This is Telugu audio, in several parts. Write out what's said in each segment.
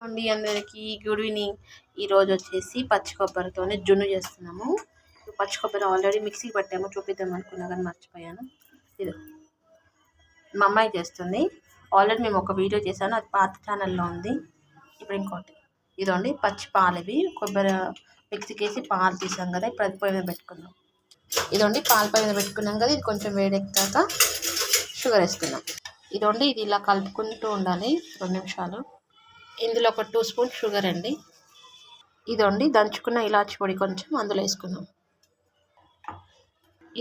అండి అందరికీ గుడ్ ఈవినింగ్. ఈరోజు వచ్చేసి పచ్చి కొబ్బరితోనే జున్ను చేస్తున్నాము. పచ్చి కొబ్బరి ఆల్రెడీ మిక్సీకి పట్టాము, చూపిద్దాం అనుకున్నా కానీ మర్చిపోయాను. ఇది మా అమ్మాయి చేస్తుంది. ఆల్రెడీ మేము ఒక వీడియో చేశాను, అది పాత ఛానల్లో ఉంది. ఇప్పుడు ఇంకోటి ఇదండి పచ్చి పాలు. ఇవి కొబ్బరి మిక్సీకి వేసి పాలు తీసాం కదా, ఇప్పుడు అది పొయ్యి మీద పెట్టుకుందాం. ఇదండి పాలు పొయ్యి మీద పెట్టుకున్నాం కదా, ఇది కొంచెం వేడెక్కాక షుగర్ వేసుకుందాం. ఇదండి ఇది ఇలా కలుపుకుంటూ ఉండాలి 2 నిమిషాలు. ఇందులో ఒక 2 స్పూన్ షుగర్ అండి. ఇదండి దంచుకున్న ఇలాచి పొడి కొంచెం అందులో వేసుకుందాం.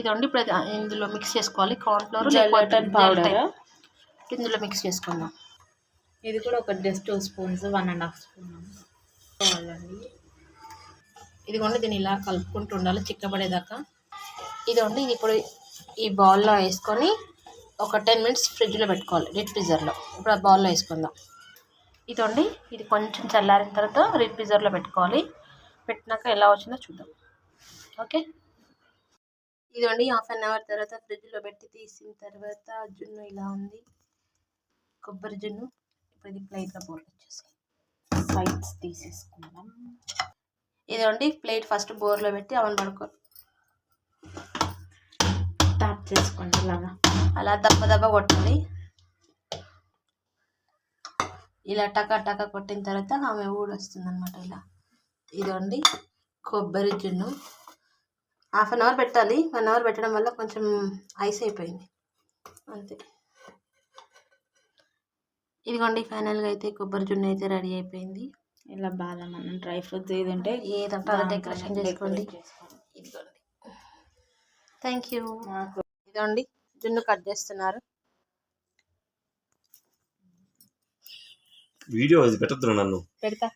ఇదండి ఇప్పుడు ఇందులో మిక్స్ చేసుకోవాలి. కార్న్ఫ్లోర్ జెలటిన్ పౌడర్ ఇందులో మిక్స్ చేసుకుందాం. ఇది కూడా ఒక జస్ట్ 2 స్పూన్స్ 1.5 స్పూన్ కావాలండి. ఇదిగోండి దీన్ని ఇలా కలుపుకుంటూ ఉండాలి చిక్కబడేదాకా. ఇదండి ఇది ఇప్పుడు ఈ బౌల్లో వేసుకొని ఒక 10 మినిట్స్ ఫ్రిడ్జ్లో పెట్టుకోవాలి, డీప్ ఫ్రీజర్లో. ఇప్పుడు ఆ బౌల్లో వేసుకుందాం. ఇదండి ఇది కొంచెం చల్లారిన తర్వాత డీప్ ఫ్రీజర్లో పెట్టుకోవాలి. పెట్టినాక ఎలా వచ్చిందో చూద్దాం. ఓకే, ఇదండి 1/2 అవర్ తర్వాత ఫ్రిడ్జ్లో పెట్టి తీసిన తర్వాత జున్ను ఇలా ఉంది, కొబ్బరి జున్ను. ఇప్పుడు ఇది ప్లేట్గా బోర్లో వచ్చేసి సైడ్స్ తీసేసుకుందాం. ఇదండి ప్లేట్ ఫస్ట్ బోర్లో పెట్టి అవన్నీ పడుకోవాలి. ట్యాప్ చేసుకోండి ఇలాగా, అలా దబ్బ కొట్టాలి. ఇలా టకా కొట్టిన తర్వాత ఆమె ఊడొస్తుంది అనమాట ఇలా. ఇదండి కొబ్బరి జున్ను. 1/2 అవర్ పెట్టాలి. 1 అవర్ పెట్టడం వల్ల కొంచెం ఐస్ అయిపోయింది అంతే. ఇదిగోండి ఫైనల్గా అయితే కొబ్బరి జున్ను అయితే రెడీ అయిపోయింది. ఇలా బాదం అన్నం డ్రై ఫ్రూట్స్ ఏదంటే ఏదంటే అది డెకరేషన్ చేసుకోండి. ఇదిగోండి, థ్యాంక్ యూ. ఇదండి జున్ను కట్ చేస్తున్నారు. వీడియో అది పెట్టద్దు, నన్ను పెడతా.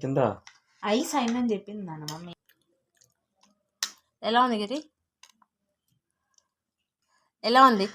కింద ఐస్ అయిందని చెప్పింది నాన్న మమ్మీ. ఎలా ఉంది గిరి? ఎలా ఉంది?